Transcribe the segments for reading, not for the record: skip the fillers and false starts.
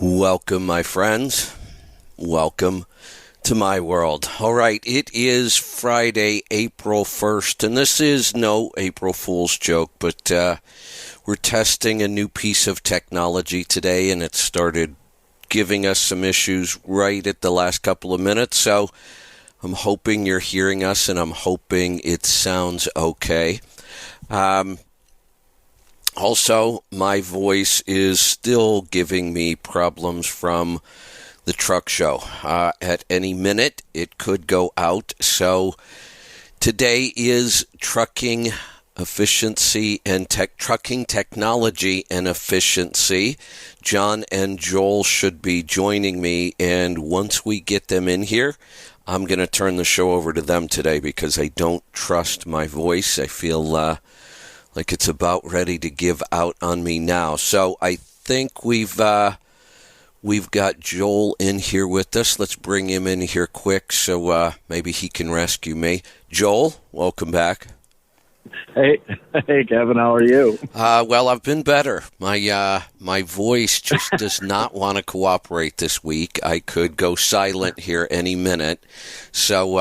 Welcome, my friends. Welcome to my world. All right, it is Friday, April 1st, and this is no April Fool's joke, but we're testing a new piece of technology today, and it started giving us some issues right at the last couple of minutes, so I'm hoping you're hearing us, and I'm hoping it sounds okay. Also, my voice is still giving me problems from the truck show. At any minute, it could go out. So today is trucking efficiency and trucking technology and efficiency. John and Joel should be joining me, and once we get them in here, I'm going to turn the show over to them today because I don't trust my voice. I feel like it's about ready to give out on me now. So I think we've got Joel in here with us. Let's bring him in here quick so maybe he can rescue me. Joel, welcome back. Hey, Kevin, how are you? Well, I've been better. My voice just does not want to cooperate this week. I could go silent here any minute. So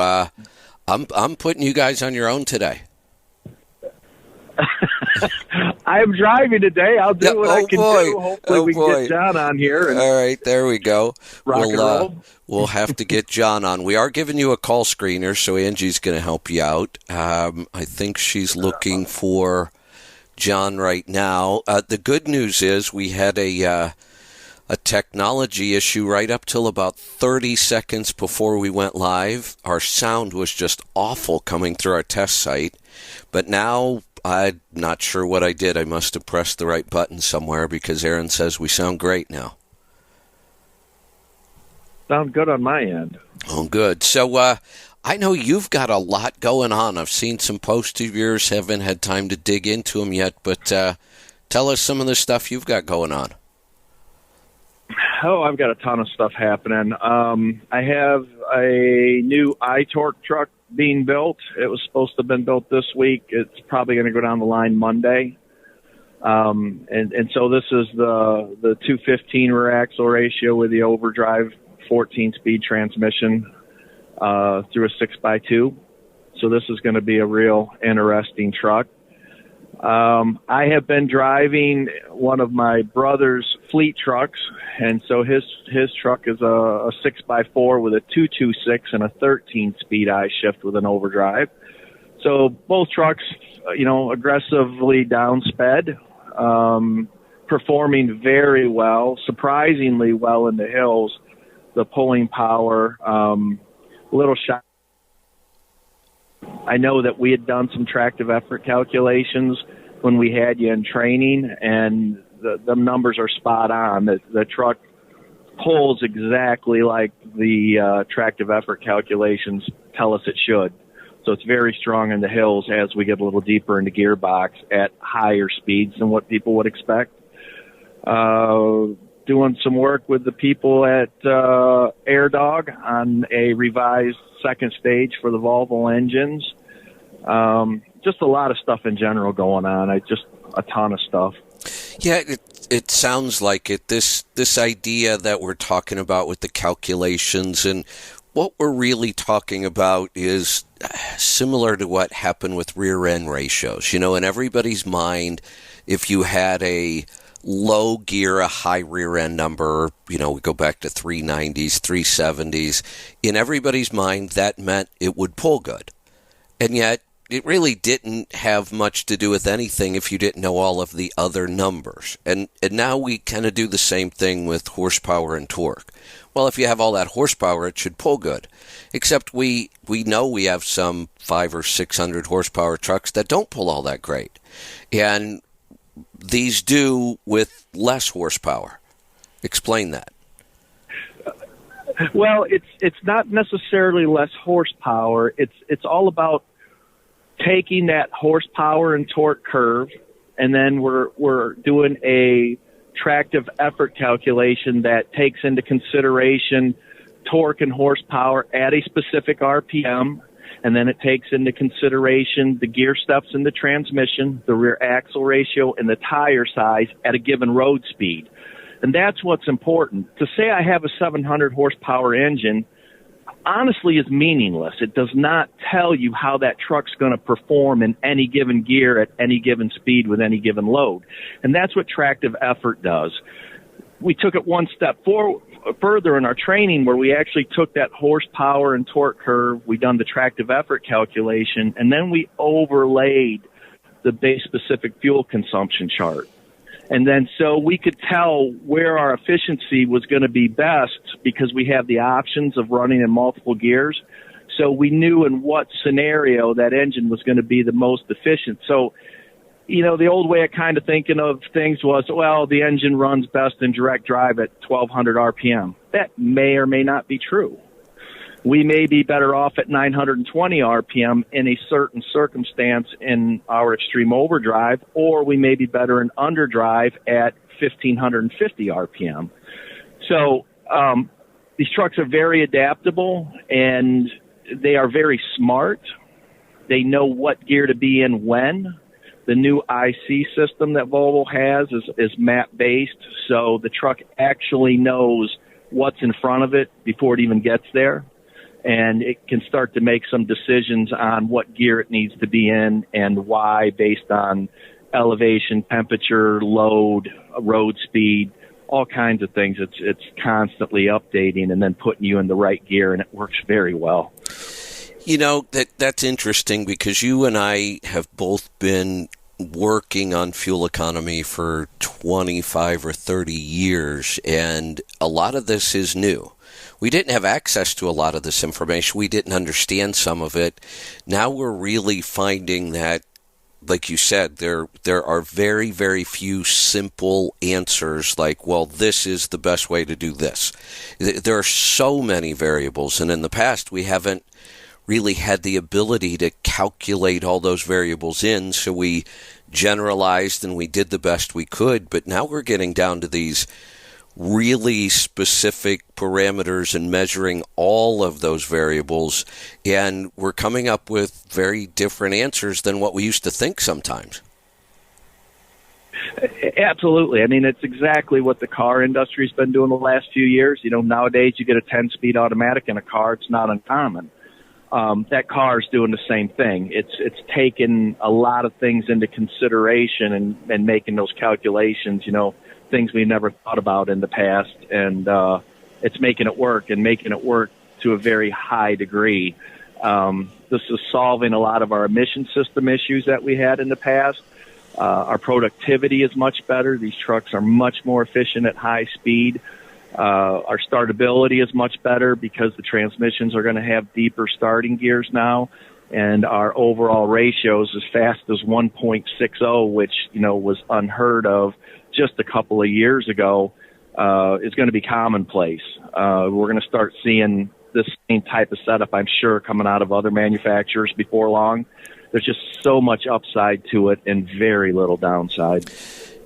I'm putting you guys on your own today. I'm driving today. I'll do what I can do. Hopefully we can get John on here. All right, there we go. Rock and roll. We'll have to get John on. We are giving you a call screener, so Angie's going to help you out. I think she's looking for John right now. The good news is we had a technology issue right up till about 30 seconds before we went live. Our sound was just awful coming through our test site, but now I'm not sure what I did. I must have pressed the right button somewhere because Aaron says we sound great now. Sound good on my end. Oh, good. So I know you've got a lot going on. I've seen some posts of yours, haven't had time to dig into them yet, but tell us some of the stuff you've got going on. Oh, I've got a ton of stuff happening. I have a new iTorque truck being built. It was supposed to have been built this week. It's probably going to go down the line Monday. And so this is the 215 rear axle ratio with the overdrive 14-speed transmission through a 6x2. So this is going to be a real interesting truck. I have been driving one of my brother's fleet trucks, and so his truck is a 6x4 with a 226 and a 13-speed I-shift with an overdrive. So both trucks, aggressively downsped, performing very well, surprisingly well in the hills. The pulling power, little shot. I know that we had done some tractive effort calculations when we had you in training, and the numbers are spot on. The truck pulls exactly like the tractive effort calculations tell us it should. So it's very strong in the hills as we get a little deeper into gearbox at higher speeds than what people would expect. Doing some work with the people at AirDog on a revised second stage for the Volvo engines. Just a lot of stuff in general going on. Just a ton of stuff. Yeah, it sounds like it. This idea that we're talking about with the calculations, and what we're really talking about is similar to what happened with rear end ratios. In everybody's mind, if you had a low gear, a high rear end number, we go back to 390s, 370s. In everybody's mind, that meant it would pull good. And yet, it really didn't have much to do with anything if you didn't know all of the other numbers. And now we kind of do the same thing with horsepower and torque. Well, if you have all that horsepower, it should pull good. Except we know we have some 500 or 600 horsepower trucks that don't pull all that great. And these do with less horsepower. Explain that. Well, it's not necessarily less horsepower. It's all about taking that horsepower and torque curve, and then we're doing a tractive effort calculation that takes into consideration torque and horsepower at a specific RPM, and then it takes into consideration the gear steps in the transmission, the rear axle ratio, and the tire size at a given road speed. And that's what's important. To say I have a 700 horsepower engine honestly is meaningless. It does not tell you how that truck's going to perform in any given gear at any given speed with any given load. And that's what tractive effort does. We took it one step further in our training, where we actually took that horsepower and torque curve. We done the tractive effort calculation, and then we overlaid the base specific fuel consumption chart. And then so we could tell where our efficiency was going to be best, because we have the options of running in multiple gears. So we knew in what scenario that engine was going to be the most efficient. So, you know, the old way of kind of thinking of things was, well, the engine runs best in direct drive at 1,200 RPM. That may or may not be true. We may be better off at 920 RPM in a certain circumstance in our extreme overdrive, or we may be better in underdrive at 1,550 RPM. So these trucks are very adaptable, and they are very smart. They know what gear to be in when. The new IC system that Volvo has is map-based, so the truck actually knows what's in front of it before it even gets there. And it can start to make some decisions on what gear it needs to be in and why, based on elevation, temperature, load, road speed, all kinds of things. It's constantly updating and then putting you in the right gear, and it works very well. You know, that's interesting, because you and I have both been working on fuel economy for 25 or 30 years, and a lot of this is new. We didn't have access to a lot of this information. We didn't understand some of it. Now we're really finding that, like you said, there are very, very few simple answers like, well, this is the best way to do this. There are so many variables, and in the past we haven't really had the ability to calculate all those variables in, so we generalized and we did the best we could. But now we're getting down to these really specific parameters and measuring all of those variables, and we're coming up with very different answers than what we used to think sometimes. Absolutely. I mean, it's exactly what the car industry's been doing the last few years. You know, nowadays you get a 10-speed automatic in a car. It's not uncommon. That car is doing the same thing. It's taken a lot of things into consideration and making those calculations, you know, things we never thought about in the past, and it's making it work, and making it work to a very high degree. This is solving a lot of our emission system issues that we had in the past. Our productivity is much better. These trucks are much more efficient at high speed. Our startability is much better because the transmissions are going to have deeper starting gears now, and our overall ratios as fast as 1.60, which, you know, was unheard of just a couple of years ago, is going to be commonplace. We're going to start seeing this same type of setup, I'm sure, coming out of other manufacturers before long. There's just so much upside to it and very little downside.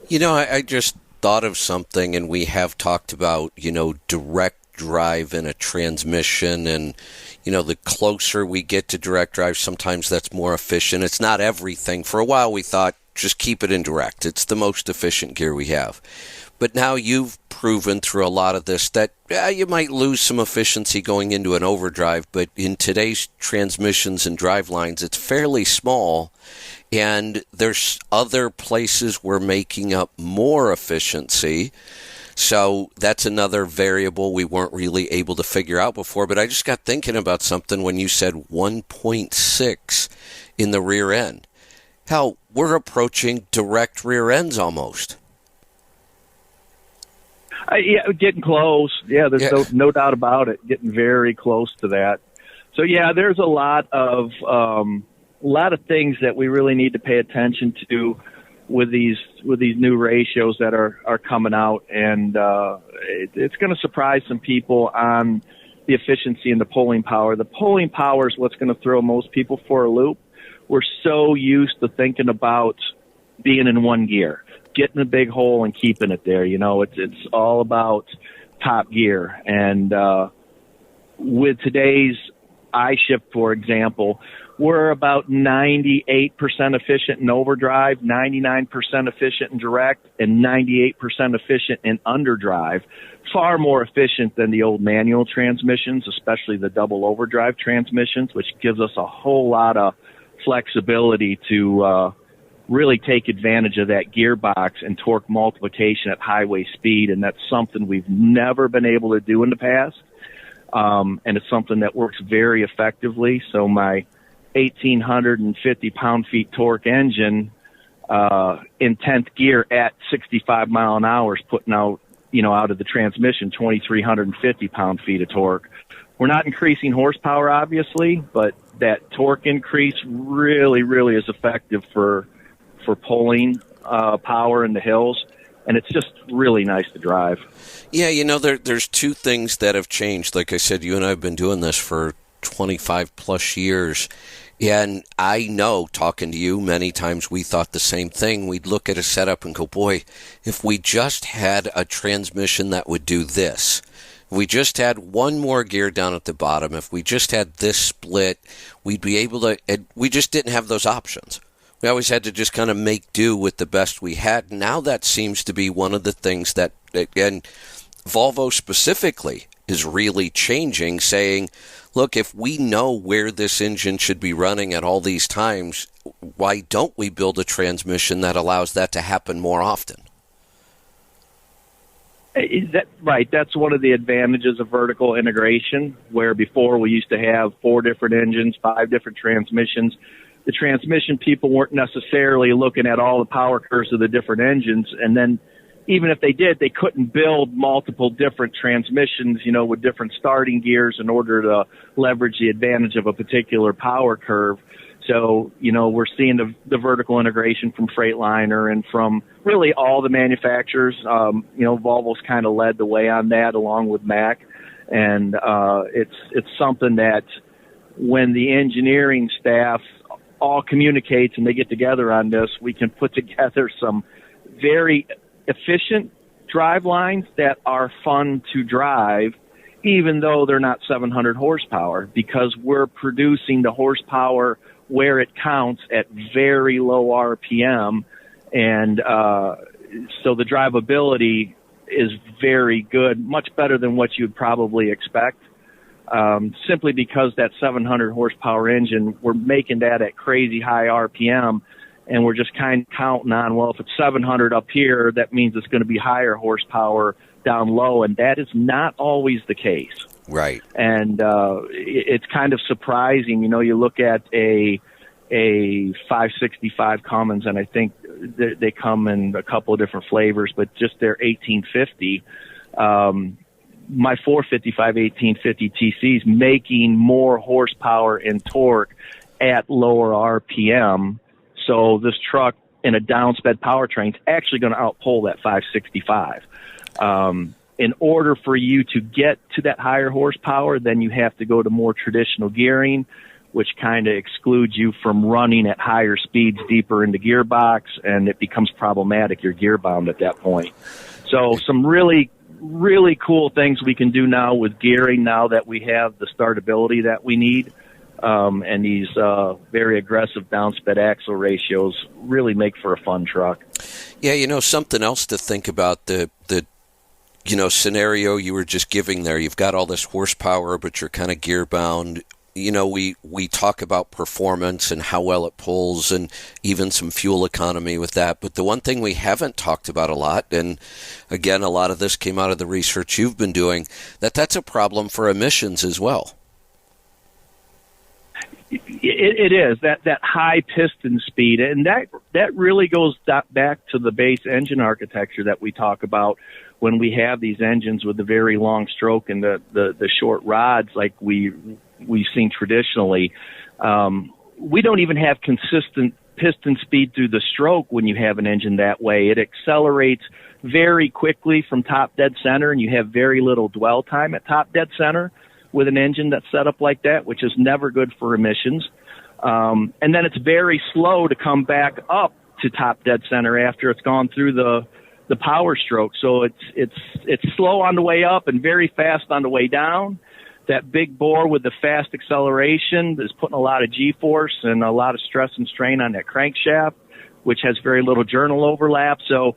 You know, I just thought of something, and we have talked about, you know, direct drive in a transmission, and, you know, the closer we get to direct drive, sometimes that's more efficient. It's not everything. For a while we thought, just keep it in direct. It's the most efficient gear we have. But now you've proven through a lot of this that you might lose some efficiency going into an overdrive, but in today's transmissions and drive lines, it's fairly small, and there's other places we're making up more efficiency. So that's another variable we weren't really able to figure out before. But I just got thinking about something when you said 1.6 in the rear end. Hell, we're approaching direct rear ends almost. Yeah, getting close. Yeah, there's no doubt about it. Getting very close to that. So yeah, there's a lot of things that we really need to pay attention to with these new ratios that are coming out, and it's going to surprise some people on the efficiency and the pulling power. The pulling power is what's going to throw most people for a loop. We're so used to thinking about being in one gear, getting a big hole and keeping it there. You know, it's all about top gear. And with today's iShift, for example, we're about 98% efficient in overdrive, 99% efficient in direct, and 98% efficient in underdrive. Far more efficient than the old manual transmissions, especially the double overdrive transmissions, which gives us a whole lot of flexibility to really take advantage of that gearbox and torque multiplication at highway speed, and that's something we've never been able to do in the past, and it's something that works very effectively. So my 1,850 pound-feet torque engine in 10th gear at 65 mile an hour is putting out, out of the transmission 2,350 pound-feet of torque. We're not increasing horsepower, obviously, but that torque increase really, really is effective for pulling power in the hills, and it's just really nice to drive. Yeah, there's two things that have changed. Like I said, you and I have been doing this for 25 plus years. And I know, talking to you, many times we thought the same thing. We'd look at a setup and go, boy, if we just had a transmission that would do this, if we just had one more gear down at the bottom, if we just had this split, we'd be able to, we just didn't have those options. We always had to just kind of make do with the best we had. Now that seems to be one of the things that, and Volvo specifically, is really changing, saying, look, if we know where this engine should be running at all these times, why don't we build a transmission that allows that to happen more often? Right. That's one of the advantages of vertical integration, where before we used to have 4 different engines, 5 different transmissions. The transmission people weren't necessarily looking at all the power curves of the different engines, and then even if they did, they couldn't build multiple different transmissions, with different starting gears in order to leverage the advantage of a particular power curve. So, we're seeing the vertical integration from Freightliner and from really all the manufacturers. Volvo's kind of led the way on that along with Mack. And it's something that when the engineering staff all communicates and they get together on this, we can put together some very efficient drive lines that are fun to drive, even though they're not 700 horsepower, because we're producing the horsepower where it counts at very low RPM. And so the drivability is very good, much better than what you'd probably expect. Simply because that 700 horsepower engine, we're making that at crazy high RPM, and we're just kind of counting on, well, if it's 700 up here, that means it's going to be higher horsepower down low, and that is not always the case. Right. And it's kind of surprising. You look at a 565 Cummins, and I think they come in a couple of different flavors, but just their 1850. My 455 1850 TC's making more horsepower and torque at lower RPM. So this truck in a downsped powertrain is actually going to outpull that 565. In order for you to get to that higher horsepower, then you have to go to more traditional gearing, which kind of excludes you from running at higher speeds deeper into gearbox, and it becomes problematic. You're gear bound at that point. So some really cool things we can do now with gearing, now that we have the startability that we need. And these very aggressive downsped axle ratios really make for a fun truck. Yeah, something else to think about, the scenario you were just giving there. You've got all this horsepower, but you're kind of gear bound. We talk about performance and how well it pulls and even some fuel economy with that. But the one thing we haven't talked about a lot, and again, a lot of this came out of the research you've been doing, that's a problem for emissions as well. It is that high piston speed, and that really goes back to the base engine architecture that we talk about when we have these engines with the very long stroke and the short rods like we've seen traditionally. We don't even have consistent piston speed through the stroke when you have an engine that way. It accelerates very quickly from top dead center, and you have very little dwell time at top dead center with an engine that's set up like that, which is never good for emissions. And then it's very slow to come back up to top dead center after it's gone through the power stroke. So it's slow on the way up and very fast on the way down. that big bore with the fast acceleration is putting a lot of G-force and a lot of stress and strain on that crankshaft, which has very little journal overlap. So,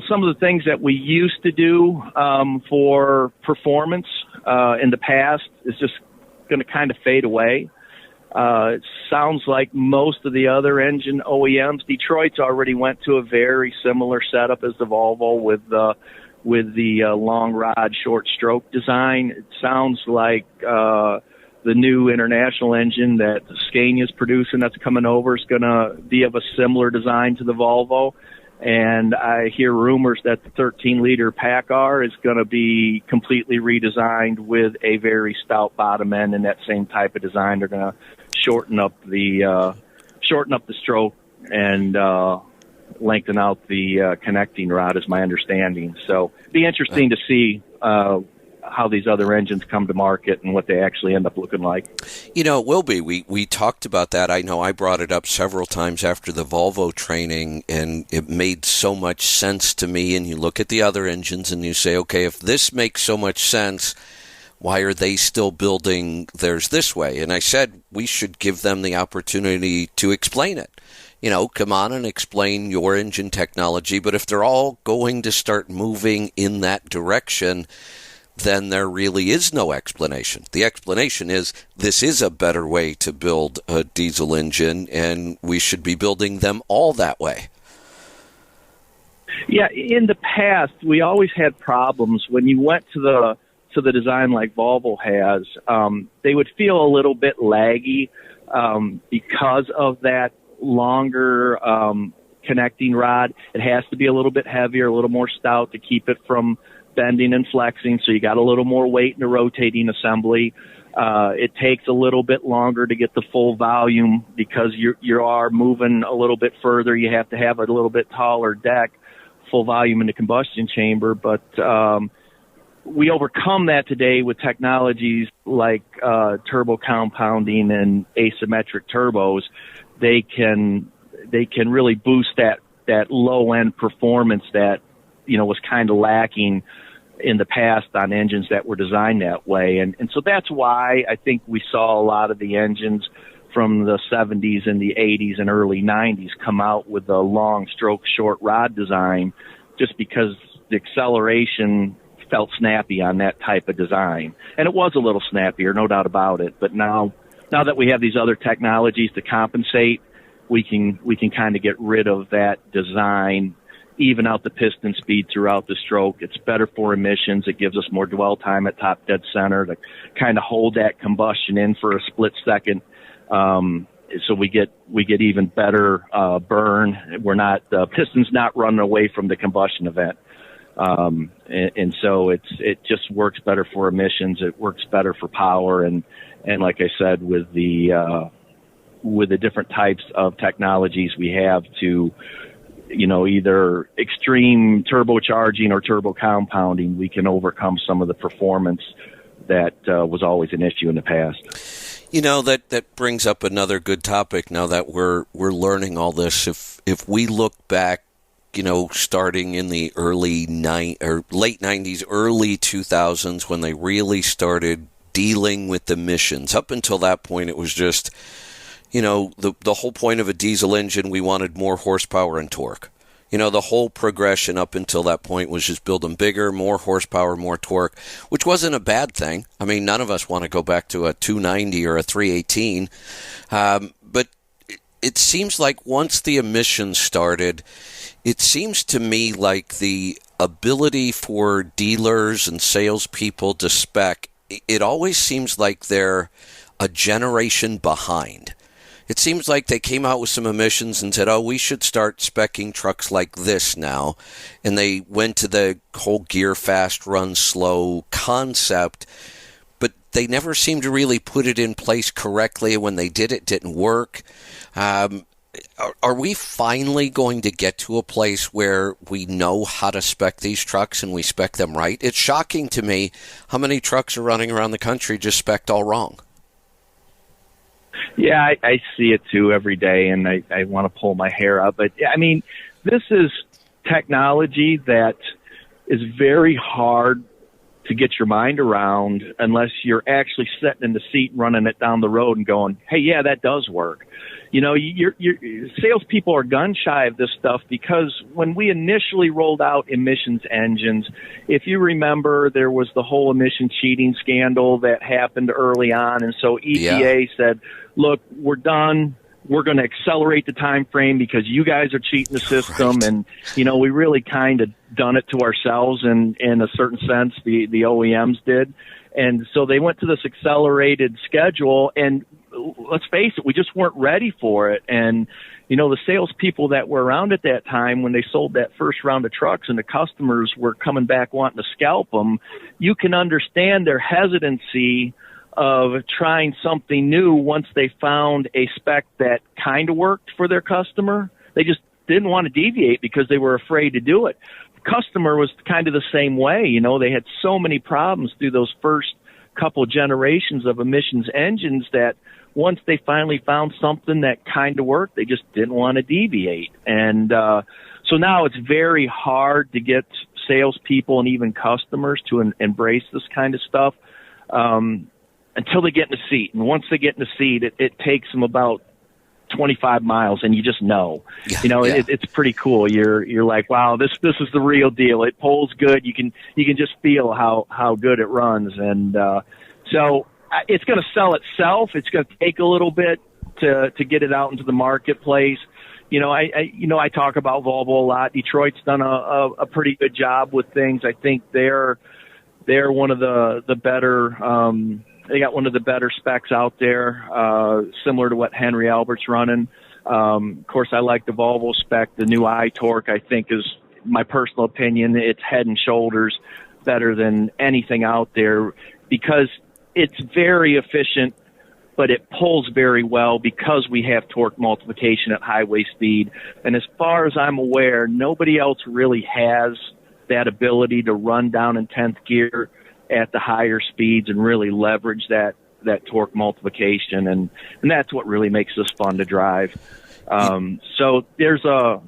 some of the things that we used to do for performance in the past is just going to kind of fade away. It sounds like most of the other engine OEMs, Detroit's already went to a very similar setup as the Volvo with the long rod, short stroke design. It sounds like the new international engine that Scania's producing that's coming over is going to be of a similar design to the Volvo. And I hear rumors that the 13-liter PACCAR is going to be completely redesigned with a very stout bottom end and that same type of design. They're going to shorten up the stroke and lengthen out the connecting rod, is my understanding. So it'd be interesting to see how these other engines come to market and what they actually end up looking like. It will be. We talked about that. I know I brought it up several times after the Volvo training, and it made so much sense to me. And you look at the other engines and you say, okay, if this makes so much sense, why are they still building theirs this way? And I said we should give them the opportunity to explain it. Come on and explain your engine technology. But if they're all going to start moving in that direction, then there really is no explanation. The explanation is this is a better way to build a diesel engine, and we should be building them all that way. Yeah, in the past, we always had problems when you went to the design like Volvo has. They would feel a little bit laggy because of that longer connecting rod. It has to be a little bit heavier, a little more stout to keep it from bending and flexing, so you got a little more weight in the rotating assembly. It takes a little bit longer to get the full volume because you are moving a little bit further. You have to have a little bit taller deck, full volume in the combustion chamber. But we overcome that today with technologies like turbo compounding and asymmetric turbos. They can really boost that low end performance that was kind of lacking in the past on engines that were designed that way. And so that's why I think we saw a lot of the engines from the 70s and the 80s and early 90s come out with the long stroke, short rod design, just because the acceleration felt snappy on that type of design. And it was a little snappier, no doubt about it. But now that we have these other technologies to compensate, we can kind of get rid of that design, even out the piston speed throughout the stroke. It's better for emissions. It gives us more dwell time at top dead center to kind of hold that combustion in for a split second. So we get even better burn. We're not the piston's not running away from the combustion event. And so it just works better for emissions. It works better for power. And like I said, with the different types of technologies we have to, either extreme turbocharging or turbo compounding, we can overcome some of the performance that was always an issue in the past. That brings up another good topic now that we're learning all this. If we look back, starting in the late 90s, early 2000s, when they really started dealing with emissions. Up until that point, it was just, the whole point of a diesel engine, we wanted more horsepower and torque. The whole progression up until that point was just build them bigger, more horsepower, more torque, which wasn't a bad thing. I mean, none of us want to go back to a 290 or a 318. But it seems like once the emissions started, it seems to me like the ability for dealers and salespeople to spec, it always seems like they're a generation behind. It seems like they came out with some emissions and said, we should start speccing trucks like this now. And they went to the whole gear fast, run slow concept, but they never seemed to really put it in place correctly. When they did, it didn't work. Are we finally going to get to a place where we know how to spec these trucks and we spec them right? It's shocking to me how many trucks are running around the country just spec'd all wrong. Yeah, I see it too every day, and I want to pull my hair out. But, I mean, this is technology that is very hard to get your mind around unless you're actually sitting in the seat and running it down the road and going, hey, yeah, that does work. Your salespeople are gun shy of this stuff because when we initially rolled out emissions engines, if you remember, there was the whole emission cheating scandal that happened early on. And so EPA said, look, we're done. We're going to accelerate the time frame because you guys are cheating the system. Right. And, we really kind of done it to ourselves in a certain sense, the OEMs did. And so they went to this accelerated schedule, and let's face it, we just weren't ready for it. And, the salespeople that were around at that time when they sold that first round of trucks and the customers were coming back wanting to scalp them, you can understand their hesitancy of trying something new once they found a spec that kind of worked for their customer. They just didn't want to deviate because they were afraid to do it. The customer was kind of the same way. They had so many problems through those first couple generations of emissions engines that once they finally found something that kind of worked, they just didn't want to deviate. And so now it's very hard to get salespeople and even customers to embrace this kind of stuff until they get in the seat. And once they get in the seat, it takes them about 25 miles, and you just know. It's pretty cool. You're like, wow, this is the real deal. It pulls good. You can just feel how good it runs. And so it's going to sell itself. It's going to take a little bit to get it out into the marketplace. I talk about Volvo a lot. Detroit's done a pretty good job with things. I think they're one of the better. They got one of the better specs out there, similar to what Henry Albert's running. Of course, I like the Volvo spec. The new iTorque, I think, is my personal opinion. It's head and shoulders better than anything out there because it's very efficient, but it pulls very well because we have torque multiplication at highway speed. And as far as I'm aware, nobody else really has that ability to run down in 10th gear at the higher speeds and really leverage that torque multiplication. And that's what really makes this fun to drive. So there's a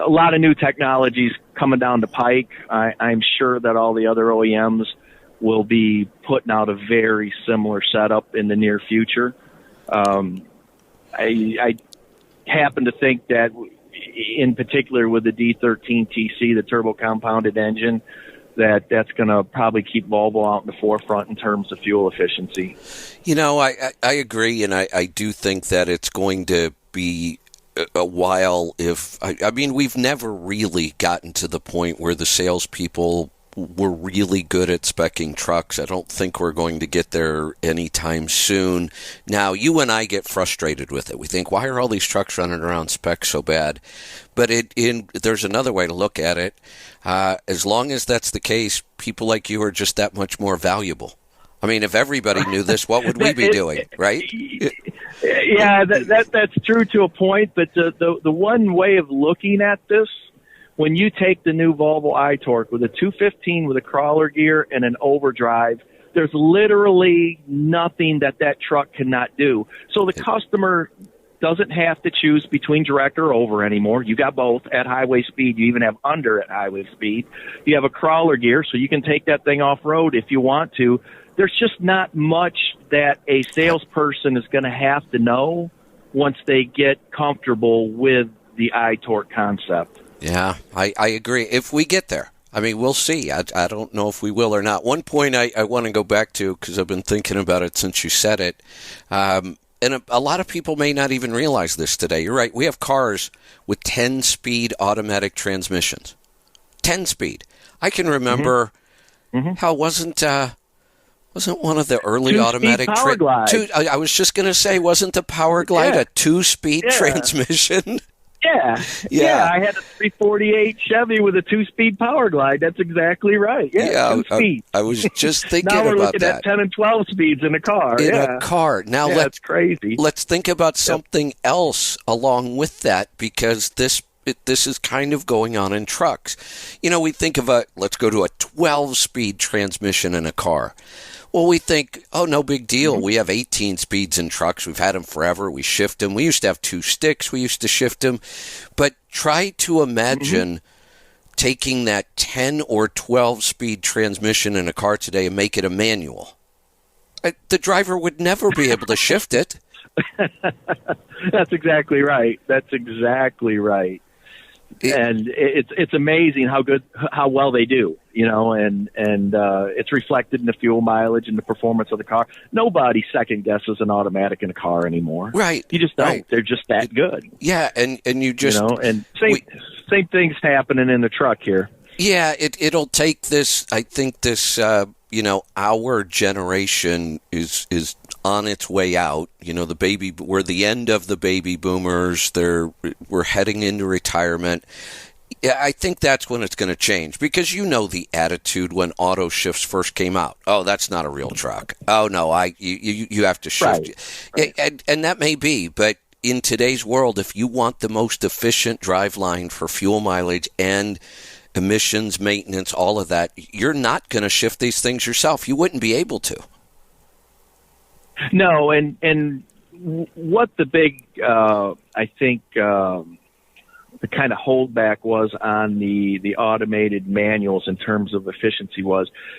lot of new technologies coming down the pike. I'm sure that all the other OEMs will be putting out a very similar setup in the near future. I happen to think that in particular with the D13 TC, the turbo compounded engine, that's going to probably keep Volvo out in the forefront in terms of fuel efficiency. I agree, and I do think that it's going to be a while we've never really gotten to the point where the salespeople were really good at speccing trucks. I don't think we're going to get there anytime soon. Now, you and I get frustrated with it. We think, why are all these trucks running around spec so bad? But there's another way to look at it. As long as that's the case, people like you are just that much more valuable. I mean, if everybody knew this, what would we be doing, right? Yeah, that's true to a point. But the one way of looking at this, when you take the new Volvo iTorque with a 215 with a crawler gear and an overdrive, there's literally nothing that truck cannot do. So the customer doesn't have to choose between direct or over anymore. You got both at highway speed. You even have under at highway speed. You have a crawler gear, so you can take that thing off-road if you want to. There's just not much that a salesperson is going to have to know once they get comfortable with the iTorque concept. Yeah, I agree. If we get there, I mean, we'll see. I don't know if we will or not. One point I want to go back to, because I've been thinking about it since you said it, and a lot of people may not even realize this today. You're right. We have cars with 10-speed automatic transmissions. 10-speed. I can remember how wasn't one of the early automatic Power Glide. I was just going to say, wasn't the Power Glide a 2-speed transmission? Yeah. I had a 348 Chevy with a 2-speed Power Glide. That's exactly right. Yeah, 2 speeds. I was just thinking about that. Now we're looking at 10 and 12 speeds in a car. A car. Now that's crazy. Let's think about something else along with that, because this is kind of going on in trucks. We think of let's go to a 12-speed transmission in a car. Well, we think, oh, no big deal. We have 18 speeds in trucks. We've had them forever. We shift them. We used to have 2 sticks. We used to shift them. But try to imagine taking that 10 or 12-speed transmission in a car today and make it a manual. The driver would never be able to shift it. That's exactly right. And it's amazing how well they do, and it's reflected in the fuel mileage and the performance of the car. Nobody second guesses an automatic in a car anymore. Right. You just don't. Right. They're just that good. Yeah, and you just and same things happening in the truck here. Yeah, it'll take this. I think this. Our generation is on its way out. We're the end of the baby boomers. We're heading into retirement. Yeah, I think that's when it's going to change, because the attitude when auto shifts first came out. Oh, that's not a real truck. Oh no, you have to shift. Right. And that may be, but in today's world, if you want the most efficient driveline for fuel mileage and emissions, maintenance, all of that, you're not going to shift these things yourself. You wouldn't be able to. No, and what the big, I think, the kind of holdback was on the automated manuals in terms of efficiency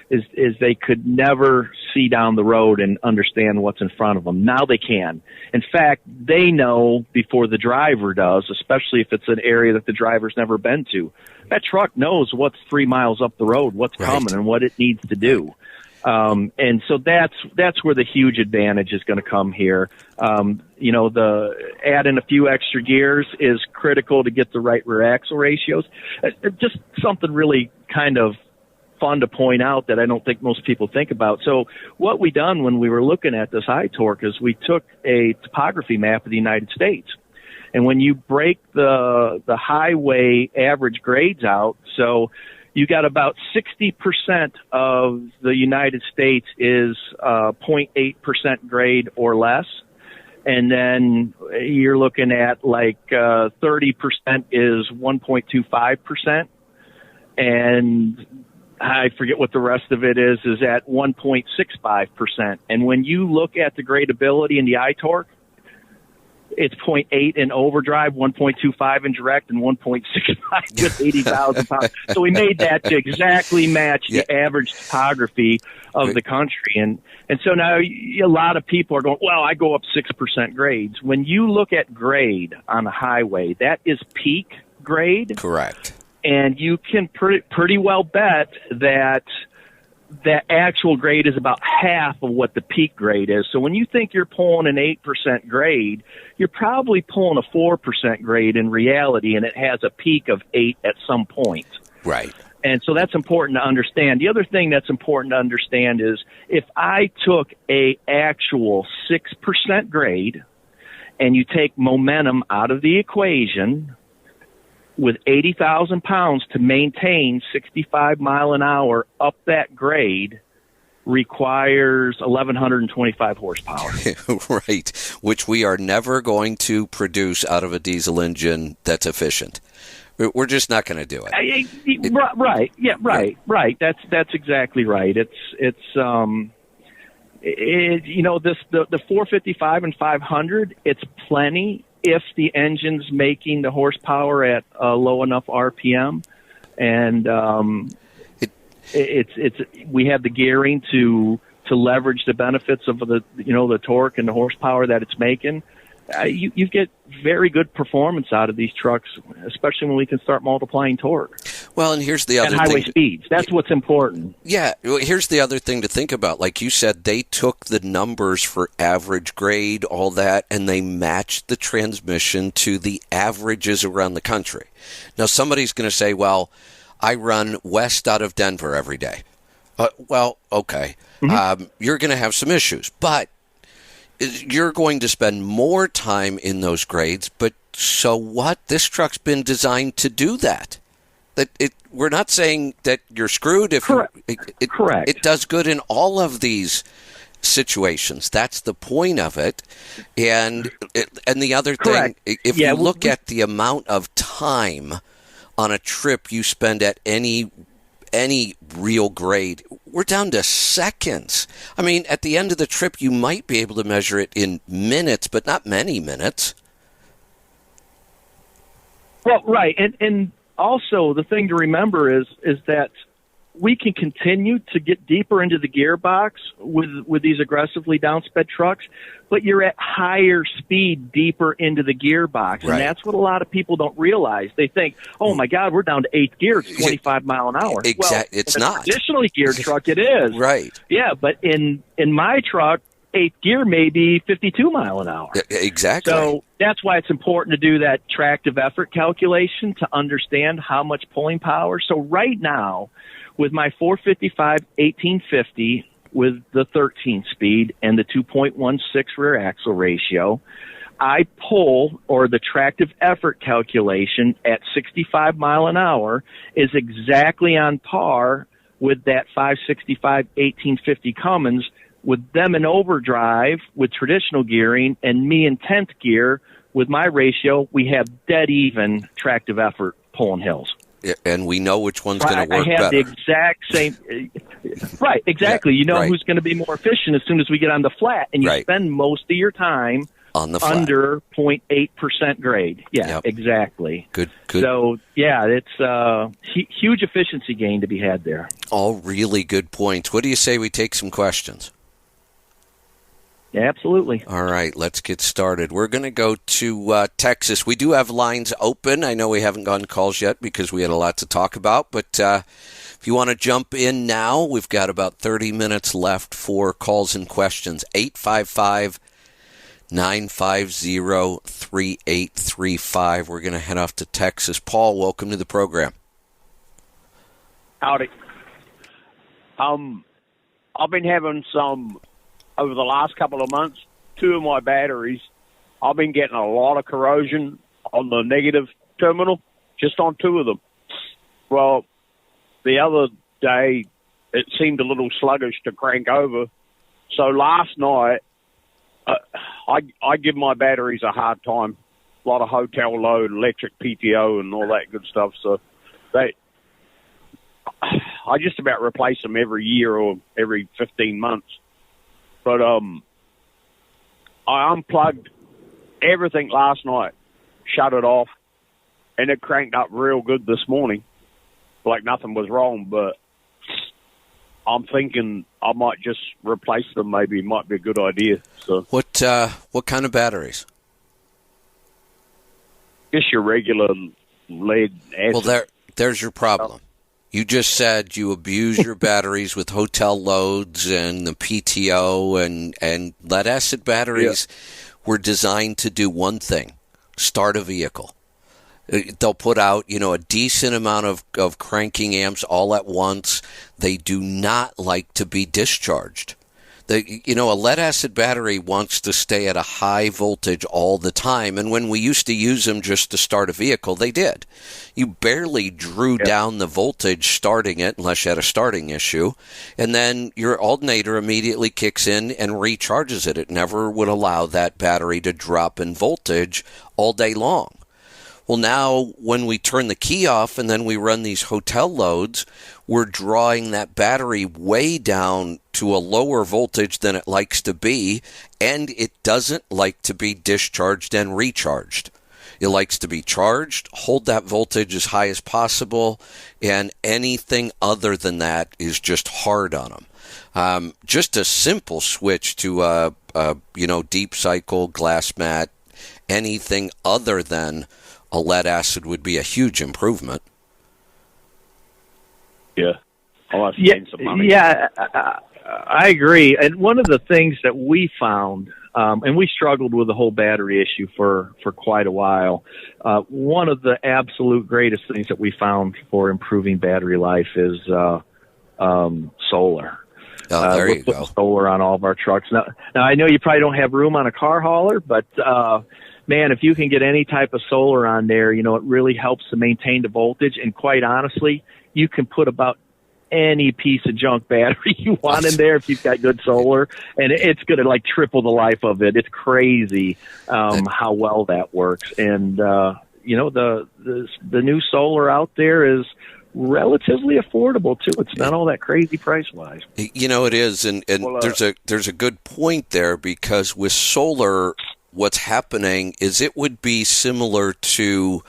is they could never see down the road and understand what's in front of them. Now they can. In fact, they know before the driver does, especially if it's an area that the driver's never been to. That truck knows what's 3 miles up the road, what's coming, and what it needs to do. And so that's where the huge advantage is going to come here. The add in a few extra gears is critical to get the right rear axle ratios. Just something really kind of fun to point out that I don't think most people think about. So what we done when we were looking at this iTorque is we took a topography map of the United States. And when you break the highway average grades out, so you got about 60% of the United States is 0.8% grade or less. And then you're looking at 30% is 1.25%. And I forget what the rest of it is at 1.65%. And when you look at the gradability in the iTorque, it's 0.8 in overdrive, 1.25 in direct, and 1.65 with 80,000 pounds. So we made that to exactly match the average topography of the country. And so now a lot of people are going, well, I go up 6% grades. When you look at grade on a highway, that is peak grade. Correct. And you can pretty well bet that actual grade is about half of what the peak grade is. So when you think you're pulling an 8% grade, you're probably pulling a 4% grade in reality, and it has a peak of 8 at some point. Right. And so that's important to understand. The other thing that's important to understand is if I took a actual 6% grade and you take momentum out of the equation, with 80,000 pounds to maintain 65 mile an hour up that grade requires 1,125 horsepower. Right, which we are never going to produce out of a diesel engine that's efficient. We're just not going to do it. Right. Yeah. Right. That's exactly right. The 455 and 500. It's plenty if the engine's making the horsepower at a low enough RPM, and we have the gearing to leverage the benefits of the torque and the horsepower that it's making. You get very good performance out of these trucks, especially when we can start multiplying torque. Well, and here's the other thing. And highway speeds. That's what's important. Yeah. Well, here's the other thing to think about. Like you said, they took the numbers for average grade, all that, and they matched the transmission to the averages around the country. Now, somebody's going to say, well, I run west out of Denver every day. Well, okay. Mm-hmm. You're going to have some issues, but you're going to spend more time in those grades, but so what? This truck's been designed to do that. We're not saying that you're screwed if Correct. Correct. It does good in all of these situations. That's the point of it. And the other thing, if you look at the amount of time on a trip you spend at any real grade, we're down to seconds. I mean, at the end of the trip, you might be able to measure it in minutes, but not many minutes. Well, right. And also the thing to remember is that we can continue to get deeper into the gearbox with these aggressively downsped trucks, but you're at higher speed deeper into the gearbox. And that's what a lot of people don't realize. They think, oh, my God, we're down to eighth gear. It's 25 mile an hour. Exactly. Well, it's in a not. traditionally geared truck, it is. Right. Yeah, but in my truck, eighth gear may be 52 mile an hour. Exactly. So that's why it's important to do that tractive effort calculation to understand how much pulling power. So right now, with my 455 1850 with the 13 speed and the 2.16 rear axle ratio, I pull, or the tractive effort calculation at 65 mile an hour is exactly on par with that 565 1850 Cummins, with them in overdrive with traditional gearing and me in 10th gear with my ratio. We have dead even tractive effort pulling hills. And we know which one's going to work better. I have the exact same. Right, exactly. Yeah, you know who's going to be more efficient as soon as we get on the flat, and you spend most of your time on the flat. Under 0.8% grade. Yeah, exactly. Good. So, yeah, it's a huge efficiency gain to be had there. All really good points. What do you say we take some questions? Absolutely. All right, let's get started. We're going to go to Texas. We do have lines open. I know we haven't gotten calls yet because we had a lot to talk about, but if you want to jump in now, we've got about 30 minutes left for calls and questions. 855-950-3835. We're going to head off to Texas. Paul, welcome to the program. Howdy. I've been having some... Over the last couple of months, two of my batteries, I've been getting a lot of corrosion on the negative terminal, just on two of them. Well, the other day, it seemed a little sluggish to crank over. So last night, I give my batteries a hard time. A lot of hotel load, electric PTO, and all that good stuff. So I just about replace them every year or every 15 months. But I unplugged everything last night, shut it off, and it cranked up real good this morning, like nothing was wrong. But I'm thinking I might just replace them. Maybe it might be a good idea. So what kind of batteries? Just your regular lead acid. Well, there's your problem. You just said you abuse your batteries with hotel loads and the PTO, and lead acid batteries were designed to do one thing: start a vehicle. They'll put out, a decent amount of cranking amps all at once. They do not like to be discharged. A lead acid battery wants to stay at a high voltage all the time. And when we used to use them just to start a vehicle, they did. You barely drew down the voltage starting it unless you had a starting issue. And then your alternator immediately kicks in and recharges it. It never would allow that battery to drop in voltage all day long. Well, now when we turn the key off and then we run these hotel loads, we're drawing that battery way down to a lower voltage than it likes to be, and it doesn't like to be discharged and recharged. It likes to be charged, hold that voltage as high as possible, and anything other than that is just hard on them. Just a simple switch to a deep cycle, glass mat, anything other than a lead acid would be a huge improvement. Yeah. I'll have to spend some money. Yeah, I agree. And one of the things that we found, and we struggled with the whole battery issue for quite a while, one of the absolute greatest things that we found for improving battery life is solar. There you go. Solar on all of our trucks. Now, I know you probably don't have room on a car hauler, but man, if you can get any type of solar on there, it really helps to maintain the voltage. And quite honestly, you can put about any piece of junk battery you want in there if you've got good solar, and it's going to triple the life of it. It's crazy how well that works. And the new solar out there is relatively affordable too. It's not all that crazy price wise. It is, and there's a good point there, because with solar, what's happening is it would be similar to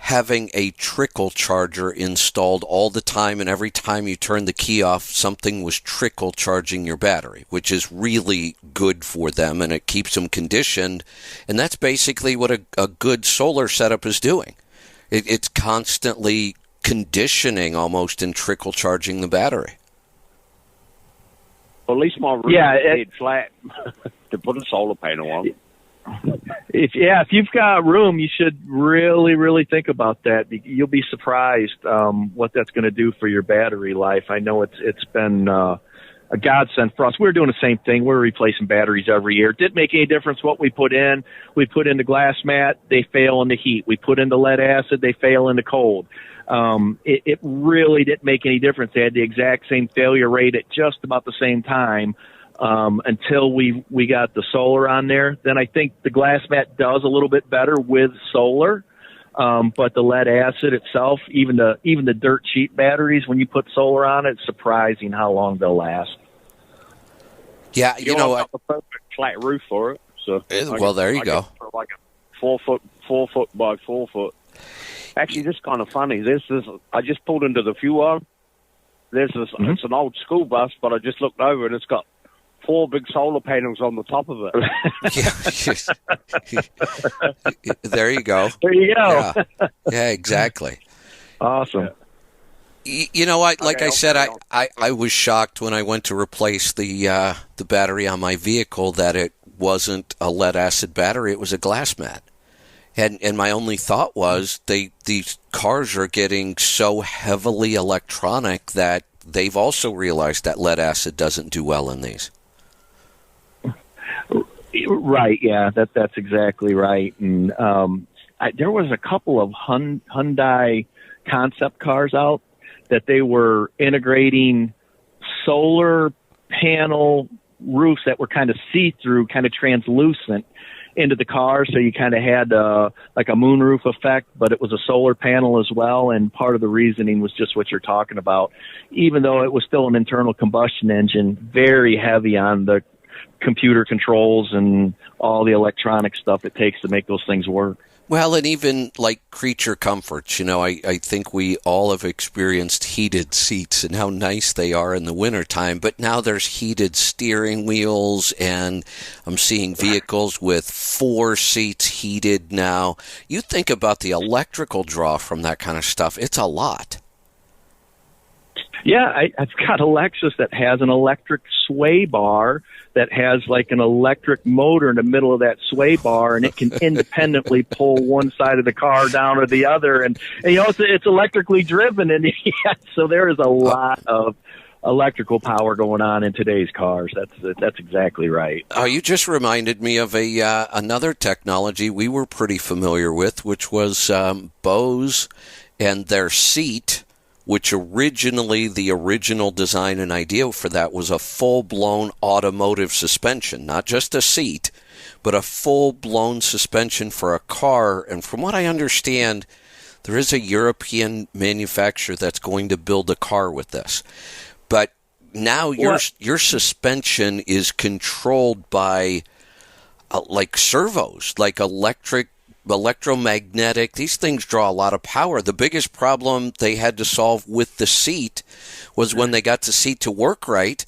having a trickle charger installed all the time, and every time you turn the key off, something was trickle charging your battery, which is really good for them, and it keeps them conditioned. And that's basically what a good solar setup is doing. It's constantly conditioning almost and trickle charging the battery. Well, at least my roof is flat to put a solar panel on. If you've got room, you should really, really think about that. You'll be surprised what that's going to do for your battery life. I know it's been a godsend for us. We're doing the same thing. We're replacing batteries every year. It didn't make any difference what we put in. We put in the glass mat, they fail in the heat. We put in the lead acid, they fail in the cold. It really didn't make any difference. They had the exact same failure rate at just about the same time. Until we got the solar on there. Then I think the glass mat does a little bit better with solar. But the lead acid itself, even the dirt cheap batteries, when you put solar on it, it's surprising how long they'll last. Yeah, you know, I've got the perfect flat roof for it. So well, there you go. Like a 4 foot by 4 foot. Actually, this is kind of funny. This I just pulled into the fuel arm. There's this. Mm-hmm. It's an old school bus, but I just looked over and it's got 4 big solar panels on the top of it. There you go. There you go. Yeah, exactly. Awesome. You know, like I said, I was shocked when I went to replace the battery on my vehicle that it wasn't a lead acid battery; it was a glass mat. And my only thought was these cars are getting so heavily electronic that they've also realized that lead acid doesn't do well in these. Right, yeah, that's exactly right. And there was a couple of Hyundai concept cars out that they were integrating solar panel roofs that were kind of see-through, kind of translucent into the car, so you kind of had like a moonroof effect, but it was a solar panel as well, and part of the reasoning was just what you're talking about. Even though it was still an internal combustion engine, very heavy on the computer controls and all the electronic stuff it takes to make those things work. Well, and even like creature comforts, you know, I think we all have experienced heated seats and how nice they are in the wintertime, but now there's heated steering wheels, and I'm seeing vehicles with 4 seats heated now. You think about the electrical draw from that kind of stuff, it's a lot. Yeah, I've got a Lexus that has an electric sway bar that has like an electric motor in the middle of that sway bar, and it can independently pull one side of the car down or the other. And you know, it's electrically driven, and so there is a lot of electrical power going on in today's cars. That's exactly right. Oh, you just reminded me of another technology we were pretty familiar with, which was Bose and their seat, which originally, the original design and idea for that was a full-blown automotive suspension, not just a seat, but a full-blown suspension for a car. And from what I understand, there is a European manufacturer that's going to build a car with this. But now your suspension is controlled by like servos, like electromagnetic. These things draw a lot of power. The biggest problem they had to solve with the seat was when they got the seat to work right,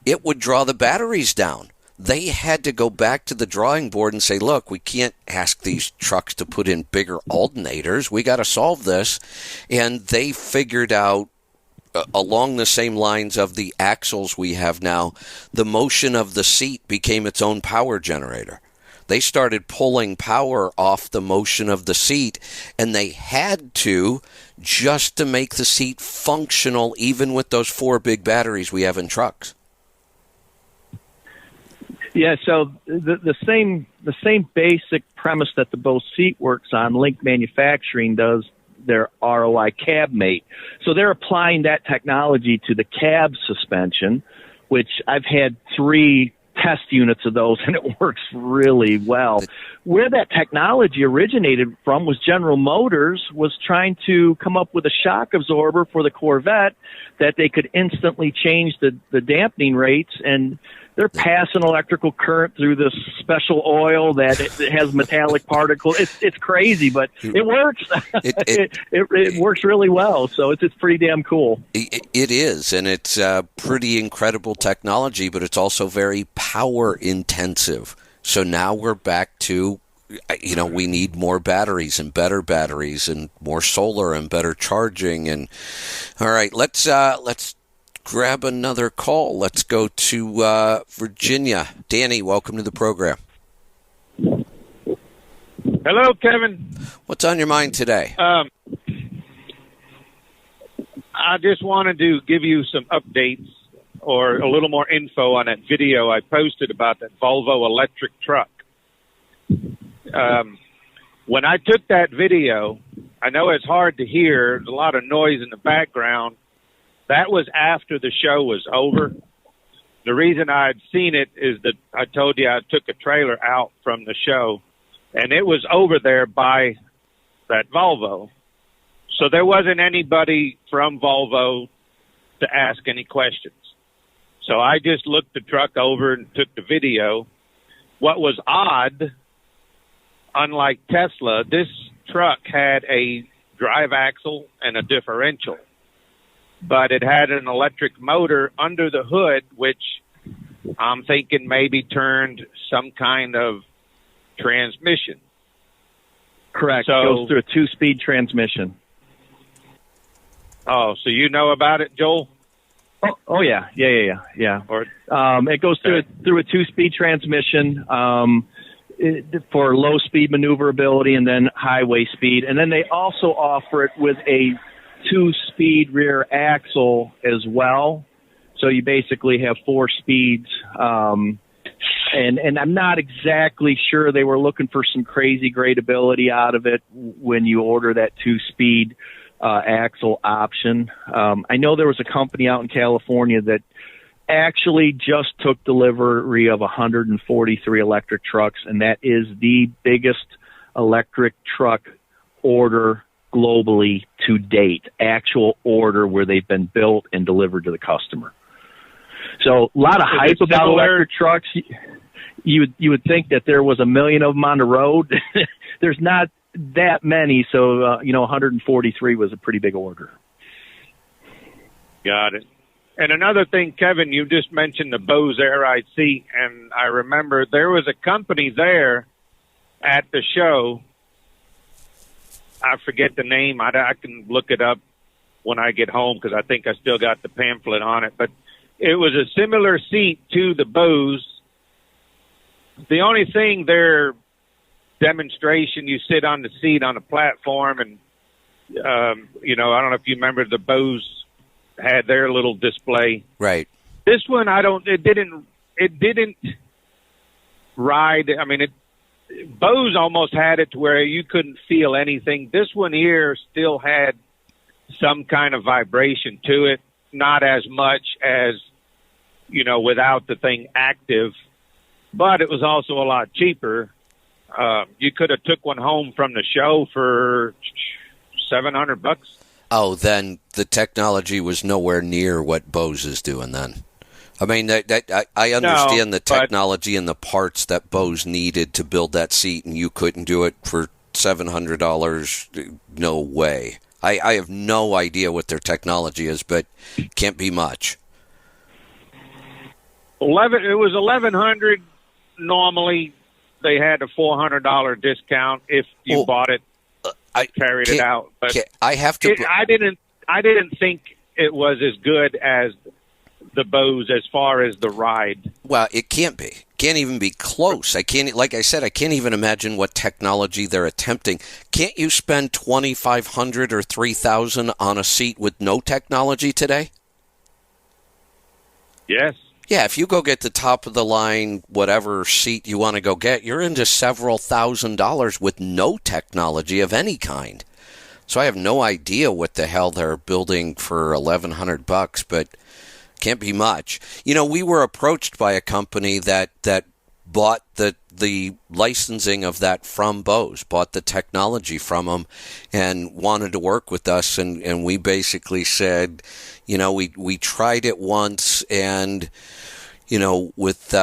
it would draw the batteries down. They had to go back to the drawing board and say, look, we can't ask these trucks to put in bigger alternators. We got to solve this. And they figured out, along the same lines of the axles we have now, the motion of the seat became its own power generator. They started pulling power off the motion of the seat, and they had to, just to make the seat functional, even with those 4 big batteries we have in trucks. Yeah, so the same basic premise that the Bose seat works on, Link Manufacturing does their ROI cab mate. So they're applying that technology to the cab suspension, which I've had 3 test units of those, and it works really well. Where that technology originated from was General Motors was trying to come up with a shock absorber for the Corvette that they could instantly change the dampening rates and they're passing electrical current through this special oil that it has metallic particles. It's crazy, but it works. It works really well. So it's pretty damn cool. It is, and it's pretty incredible technology, but it's also very power intensive. So now we're back to, we need more batteries and better batteries and more solar and better charging. And all right, let's grab another call. Let's go to Virginia. Danny, welcome to the program. Hello, Kevin. What's on your mind today? I just wanted to give you some updates or a little more info on that video I posted about that Volvo electric truck. When I took that video, I know it's hard to hear, there's a lot of noise in the background. That was after the show was over. The reason I'd seen it is that I told you I took a trailer out from the show, and it was over there by that Volvo. So there wasn't anybody from Volvo to ask any questions. So I just looked the truck over and took the video. What was odd, unlike Tesla, this truck had a drive axle and a differential, but it had an electric motor under the hood, which I'm thinking maybe turned some kind of transmission. Correct. So, it goes through a 2-speed transmission. Oh, so you know about it, Joel? Oh yeah. Or, it goes through a 2-speed transmission for low speed maneuverability and then highway speed, and then they also offer it with a 2-speed rear axle as well. So you basically have 4 speeds. And I'm not exactly sure, they were looking for some crazy gradability out of it when you order that 2-speed axle option. I know there was a company out in California that actually just took delivery of 143 electric trucks, and that is the biggest electric truck order globally to date, actual order where they've been built and delivered to the customer. So a lot of hype about electric trucks. You would think that there was a million of them on the road. There's not that many, so 143 was a pretty big order. Got it. And another thing, Kevin, you just mentioned the Bose Air IC, and I remember there was a company there at the show. I forget the name. I can look it up when I get home because I think I still got the pamphlet on it. But it was a similar seat to the Bose. The only thing, their demonstration, you sit on the seat on a platform, and I don't know if you remember the Bose had their little display. Right. This one, it didn't ride. I mean, Bose almost had it to where you couldn't feel anything. This one here still had some kind of vibration to it, not as much as, without the thing active, but it was also a lot cheaper. You could have took one home from the show for $700. Oh, then the technology was nowhere near what Bose is doing then. I mean, I understand the technology and the parts that Bose needed to build that seat, and you couldn't do it for $700. No way. I have no idea what their technology is, but can't be much. It was $1,100. Normally, they had a $400 discount if you bought it. Carried it out, but I have to. I didn't think it was as good as the Bose as far as the ride. Well, it can't be. Can't even be close. Like I said, I can't even imagine what technology they're attempting. Can't you spend $2,500 or $3,000 on a seat with no technology today? Yes. Yeah, if you go get the top of the line, whatever seat you want to go get, you're into several $1,000s with no technology of any kind. So I have no idea what the hell they're building for $1,100, but can't be much. We were approached by a company that bought the licensing of that from Bose, bought the technology from them, and wanted to work with us. And we basically said, we tried it once, and with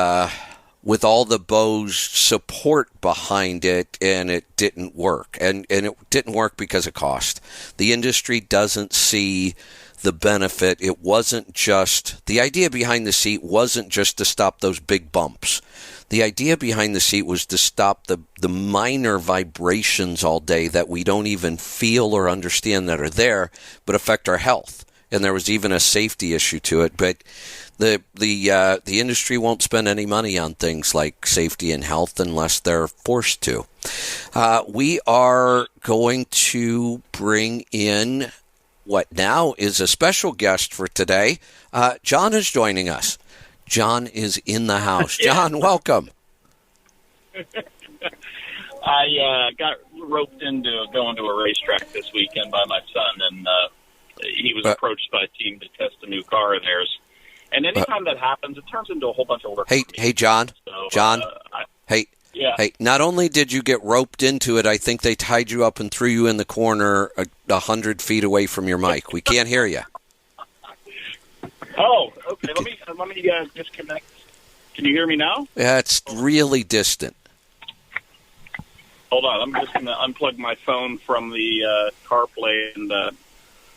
all the Bose support behind it, and it didn't work. And it didn't work because of cost. The industry doesn't see the benefit. It wasn't just, the idea behind the seat wasn't just to stop those big bumps. The idea behind the seat was to stop the minor vibrations all day that we don't even feel or understand that are there, but affect our health. And there was even a safety issue to it. But the industry won't spend any money on things like safety and health unless they're forced to. We are going to bring in what now is a special guest for today. John is joining us. John is in the house. John, welcome. I got roped into going to a racetrack this weekend by my son, and he was approached by a team to test a new car of theirs. And anytime that happens, it turns into a whole bunch of work. Hey, John. So, John. Yeah. Hey, not only did you get roped into it, I think they tied you up and threw you in the corner 100 feet away from your mic. We can't hear you. Oh, okay. Let me disconnect. Can you hear me now? Yeah, it's really distant. Hold on. I'm just going to unplug my phone from the CarPlay, and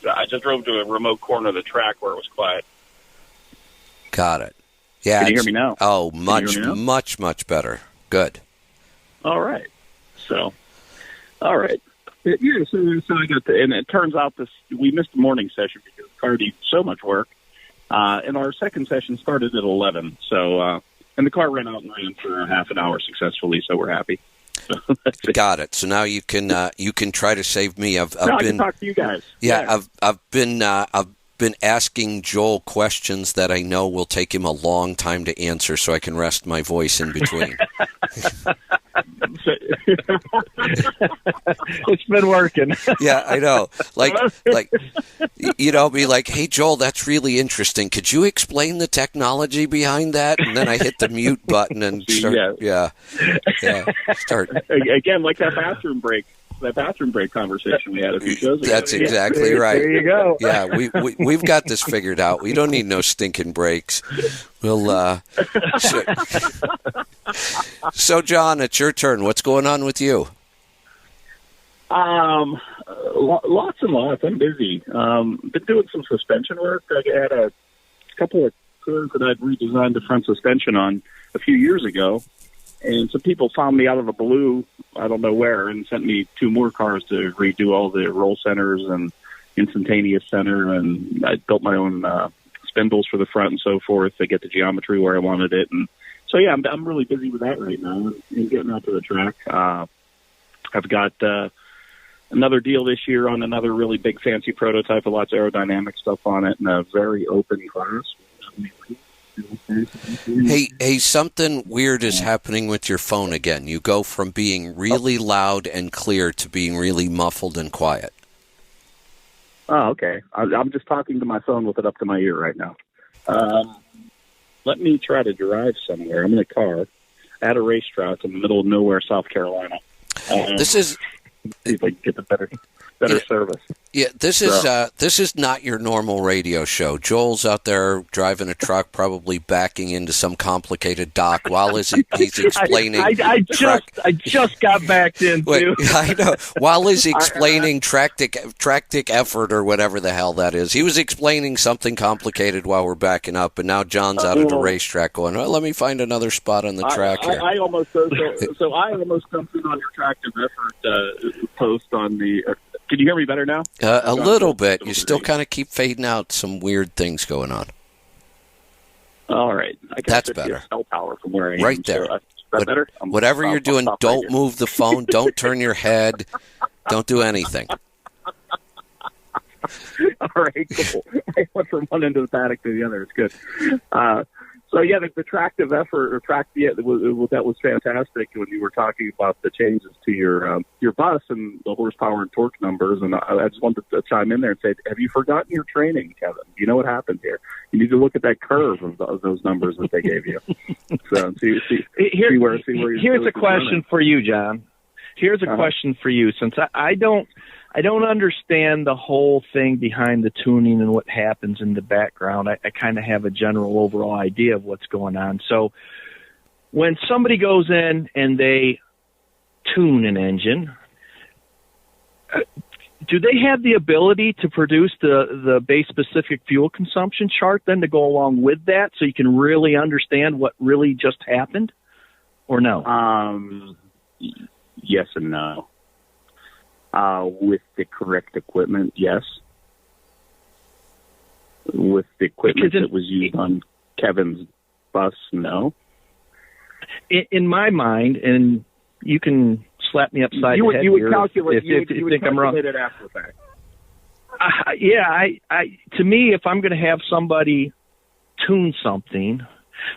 I just drove to a remote corner of the track where it was quiet. Got it. Yeah. Can you hear me now? Oh, much better. Good. All right. So, all right. Yeah, so I got and it turns out we missed the morning session because the car needed so much work. And our second session started at 11. So, and the car ran out and ran for half an hour successfully, so we're happy. Got it. So now you can try to save me. I can talk to you guys. Yeah. I've been asking Joel questions that I know will take him a long time to answer, so I can rest my voice in between. It's been working. Yeah, I know. Be like, hey, Joel, that's really interesting. Could you explain the technology behind that? And then I hit the mute button and start. Yeah. Start again, like that bathroom break conversation we had a few shows ago. That's exactly right. There you go. Yeah, we've got this figured out. We don't need no stinking breaks. We'll. So, John, it's your turn. What's going on with you? Lots and lots. I'm busy. Been doing some suspension work. I had a couple of cars that I'd redesigned the front suspension on a few years ago. And some people found me out of the blue, I don't know where, and sent me 2 more cars to redo all the roll centers and instantaneous center. And I built my own spindles for the front and so forth to get the geometry where I wanted it. And so, yeah, I'm really busy with that right now and getting out to the track. I've got another deal this year on another really big fancy prototype with lots of aerodynamic stuff on it and a very open class. Hey, something weird is happening with your phone again. You go from being really loud and clear to being really muffled and quiet. Oh, okay. I'm just talking to my phone with it up to my ear right now. Let me try to drive somewhere. I'm in a car at a racetrack in the middle of nowhere, South Carolina. This is... See if I can get the better service. Yeah, this is not your normal radio show. Joel's out there driving a truck, probably backing into some complicated dock while he's explaining. I just got backed into. Wait, I know. While he's explaining tractic effort or whatever the hell that is, he was explaining something complicated while we're backing up, and now John's out at the racetrack going, "Oh, let me find another spot on the track here." I almost jumped in on your tractive effort post on the. Can you hear me better now? A little bit. You still kind of keep fading out. Some weird things going on. All right. That's better. Cell tower from where I am. Right there. So, is that better? Whatever you're doing, don't move the phone. Don't turn your head. Don't do anything. All right, cool. I went from one end of the paddock to the other. It's good. So, yeah, the tractive effort, that was fantastic when you were talking about the changes to your bus and the horsepower and torque numbers. And I just wanted to chime in there and say, have you forgotten your training, Kevin? You know what happened here? You need to look at that curve of those numbers that they gave you. So, see where here's a question for you, John. Here's a question for you. Since I don't I don't understand the whole thing behind the tuning and what happens in the background. I kind of have a general overall idea of what's going on. So when somebody goes in and they tune an engine, do they have the ability to produce the base-specific fuel consumption chart then to go along with that so you can really understand what really just happened, or no? Yes and no. With the correct equipment, yes. With the equipment that was used on Kevin's bus, no. In my mind, and you can slap me upside the head you would here calculate, if you think I'm wrong. It after the fact. To me, if I'm going to have somebody tune something,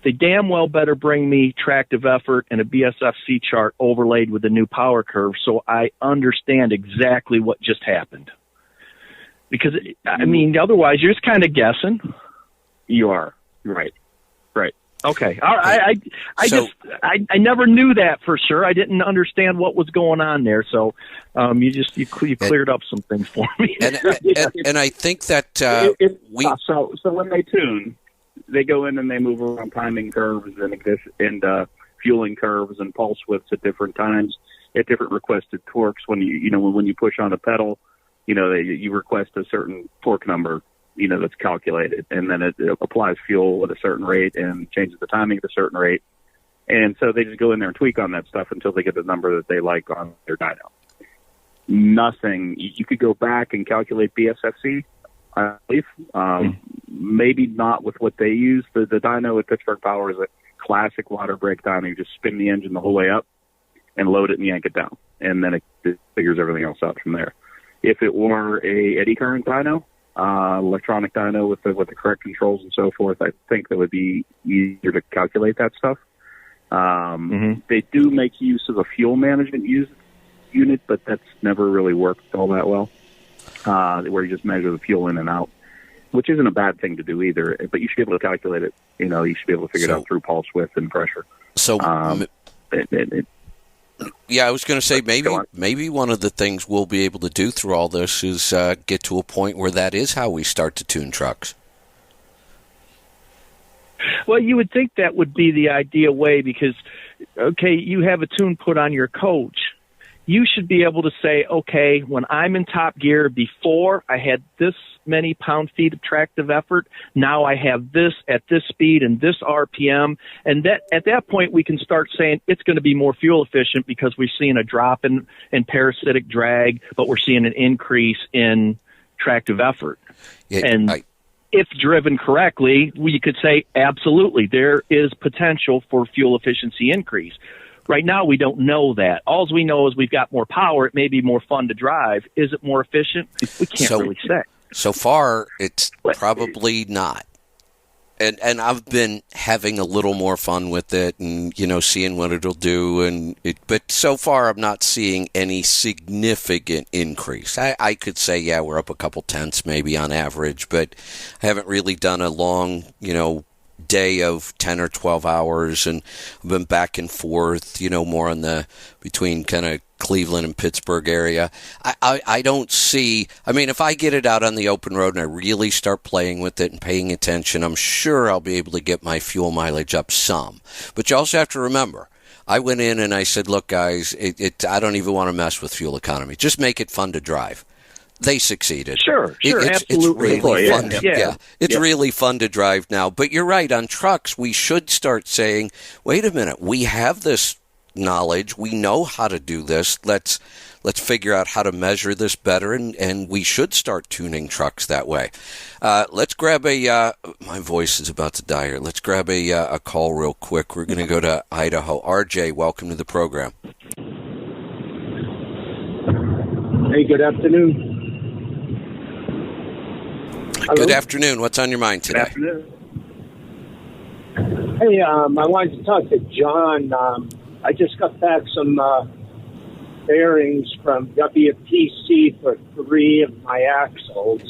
they damn well better bring me tractive effort and a BSFC chart overlaid with a new power curve so I understand exactly what just happened. Because, I mean, otherwise you're just kind of guessing. You are. Right. Okay. I never knew that for sure. I didn't understand what was going on there. So you cleared up some things for me. And I think that so when they tune, they go in and they move around timing curves and fueling curves and pulse widths at different times at different requested torques. When you push on a pedal, you request a certain torque number, that's calculated, and then it applies fuel at a certain rate and changes the timing at a certain rate. And so they just go in there and tweak on that stuff until they get the number that they like on their dyno. Nothing. You could go back and calculate BSFC, I believe. Maybe not with what they use. The dyno at Pittsburgh Power is a classic water brake dyno. You just spin the engine the whole way up and load it and yank it down, and then it figures everything else out from there. If it were a eddy current dyno, electronic dyno with the correct controls and so forth, I think that would be easier to calculate that stuff. They do make use of a fuel management unit, but that's never really worked all that well, where you just measure the fuel in and out, which isn't a bad thing to do either, but you should be able to calculate it. You should be able to figure it out through pulse width and pressure. So, yeah, I was going to say maybe one of the things we'll be able to do through all this is get to a point where that is how we start to tune trucks. Well, you would think that would be the ideal way because, okay, you have a tune put on your coach. You should be able to say, okay, when I'm in top gear, before I had this many pound-feet of tractive effort, now I have this at this speed and this RPM. And that at that point, we can start saying it's going to be more fuel efficient because we're seeing a drop in parasitic drag, but we're seeing an increase in tractive effort. Yeah, if driven correctly, we could say, absolutely, there is potential for fuel efficiency increase. Right now, we don't know that. All we know is we've got more power. It may be more fun to drive. Is it more efficient? We can't really say. So far, it's probably not. And I've been having a little more fun with it and, seeing what it'll do. But so far, I'm not seeing any significant increase. I could say, yeah, we're up a couple tenths maybe on average, but I haven't really done a long, day of 10 or 12 hours, and I've been back and forth, more on the between kind of Cleveland and Pittsburgh area. I don't see, if I get it out on the open road and I really start playing with it and paying attention, I'm sure I'll be able to get my fuel mileage up some. But you also have to remember, I went in and I said, look, guys, I don't even want to mess with fuel economy. Just make it fun to drive. They succeeded. Sure, absolutely. It's really fun. It's really fun to drive now. But you're right, on trucks, we should start saying, wait a minute, we have this knowledge. We know how to do this. Let's figure out how to measure this better, and we should start tuning trucks that way. Let's grab my voice is about to die here. Let's grab a call real quick. We're going to go to Idaho. RJ, welcome to the program. Hey, good afternoon. Hello? Good afternoon. What's on your mind today? Good afternoon. Hey, I wanted to talk to John. I just got back some bearings from WPC for 3 of my axles.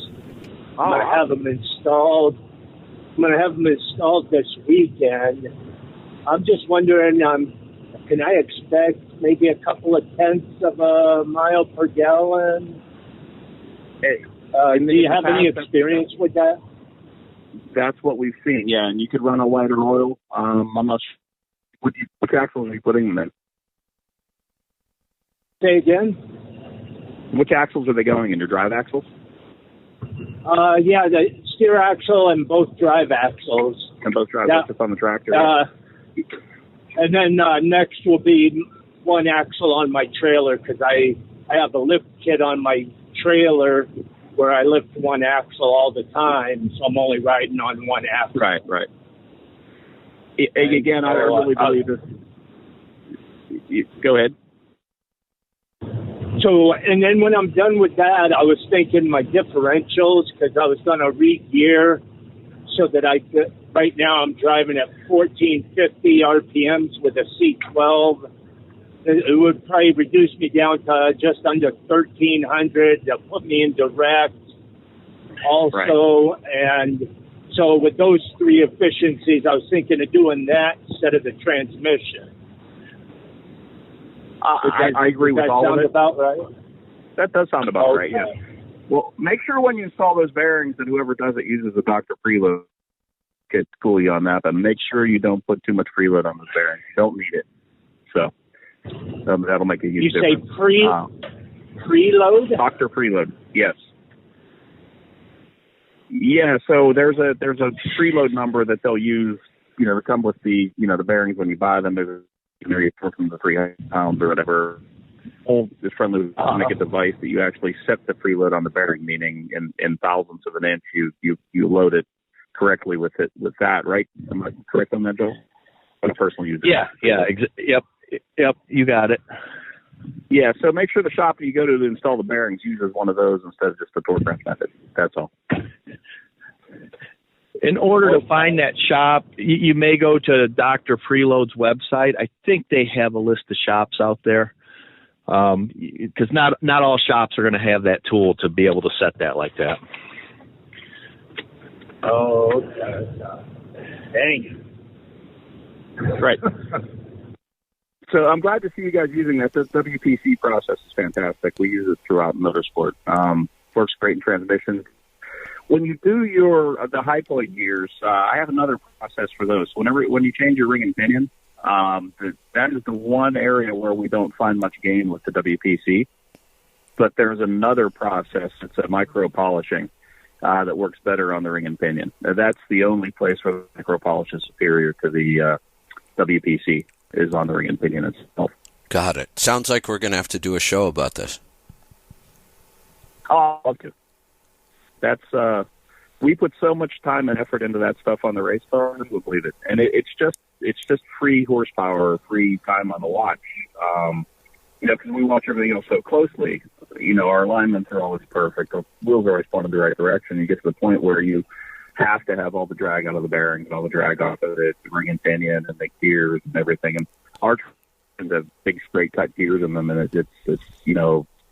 I'm going to have them installed. This weekend. I'm just wondering, can I expect maybe a couple of tenths of a mile per gallon Do you have any experience with that? That's what we've seen, yeah. And you could run a lighter oil. I'm not sure. Which axles are you putting them in? Say again? Which axles are they going in? Your drive axles? Yeah, the steer axle and both drive axles. And both drive axles on the tractor? And then next will be one axle on my trailer, because I have a lift kit on my trailer where I lift one axle all the time, so I'm only riding on one axle. Right. Again, I really believe this. Go ahead. So, and then when I'm done with that, I was thinking my differentials, because I was going to re-gear so that I could. Right now I'm driving at 1450 RPMs with a C12. It would probably reduce me down to just under 1300. That put me in direct also. Right. And so with those three efficiencies, I was thinking of doing that instead of the transmission. I agree with all of it. About right? That does sound about right, yeah. Well, make sure when you install those bearings that whoever does it uses a Dr. Preload. Get school you on that, but make sure you don't put too much preload on those bearings. You don't need it. So that'll make a huge difference. You say preload? Dr. Preload, yes. Yeah, so there's a preload number that they'll use, to come with the, the bearings when you buy them. There's, you put them to 300 pounds or whatever. It's friendly to make a device that you actually set the preload on the bearing, meaning in thousandths of an inch, you load it correctly with that, right? Am I correct on that, Joe? I personally use it. Yep, you got it. Yeah, so make sure the shop that you go to install the bearings uses one of those instead of just the torque wrench method. That's all. In order to find that shop, you may go to Dr. Preload's website. I think they have a list of shops out there, because not all shops are going to have that tool to be able to set that like that. Oh, okay. Dang it. Right. So I'm glad to see you guys using that. The WPC process is fantastic. We use it throughout motorsport. Works great in transmission. When you do the high point gears, I have another process for those. When you change your ring and pinion, that is the one area where we don't find much gain with the WPC. But there's another process. It's a micro polishing. That works better on the ring and pinion. That's the only place where the micro polish is superior to the WPC is on the ring and pinion itself. Got it. Sounds like we're going to have to do a show about this. Oh, I'd love to. That's we put so much time and effort into that stuff on the race car, you'll believe it. And it's just free horsepower, free time on the watch. Because we watch everything else so closely, our alignments are always perfect. Our wheels are always pointed the right direction. You get to the point where you have to have all the drag out of the bearings and all the drag off of it, the ring and pinion and the gears and everything. And our tractors have big straight cut gears in them, and it's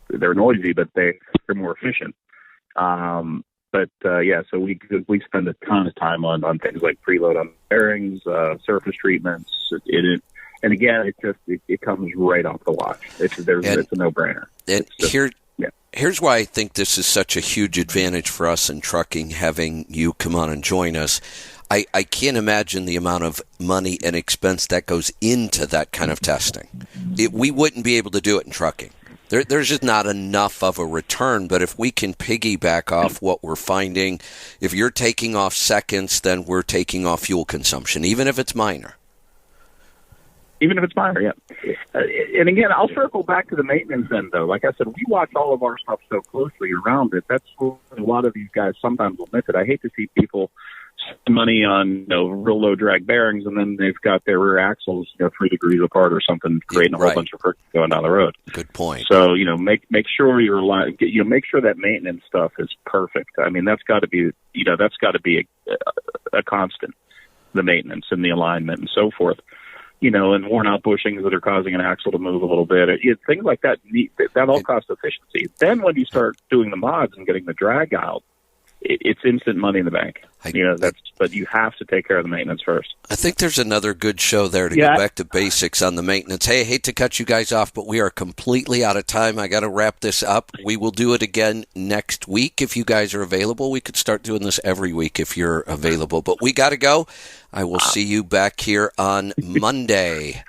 they're noisy, but they're more efficient. So we spend a ton of time on things like preload on bearings, surface treatments. And again, it comes right off the watch. It's a no-brainer. Here's why I think this is such a huge advantage for us in trucking, having you come on and join us. I can't imagine the amount of money and expense that goes into that kind of testing. We wouldn't be able to do it in trucking. There's just not enough of a return, but if we can piggyback off what we're finding, if you're taking off seconds, then we're taking off fuel consumption, even if it's minor. Even if it's minor, yeah. And again, I'll circle back to the maintenance end, though. Like I said, we watch all of our stuff so closely around it. That's what a lot of these guys sometimes will miss it. I hate to see people spend money on real low drag bearings, and then they've got their rear axles 3 degrees apart or something, creating a whole bunch of friction going down the road. Good point. So make sure make sure that maintenance stuff is perfect. I mean, that's got to be a constant, the maintenance and the alignment and so forth. And worn out bushings that are causing an axle to move a little bit. Things like that, that all cost efficiency. Then when you start doing the mods and getting the drag out, it's instant money in the bank. But you have to take care of the maintenance first. I think there's another good show there to go back to basics on the maintenance. Hey, I hate to cut you guys off, but we are completely out of time. I got to wrap this up. We will do it again next week if you guys are available. We could start doing this every week if you're available, but we got to go. I will see you back here on Monday.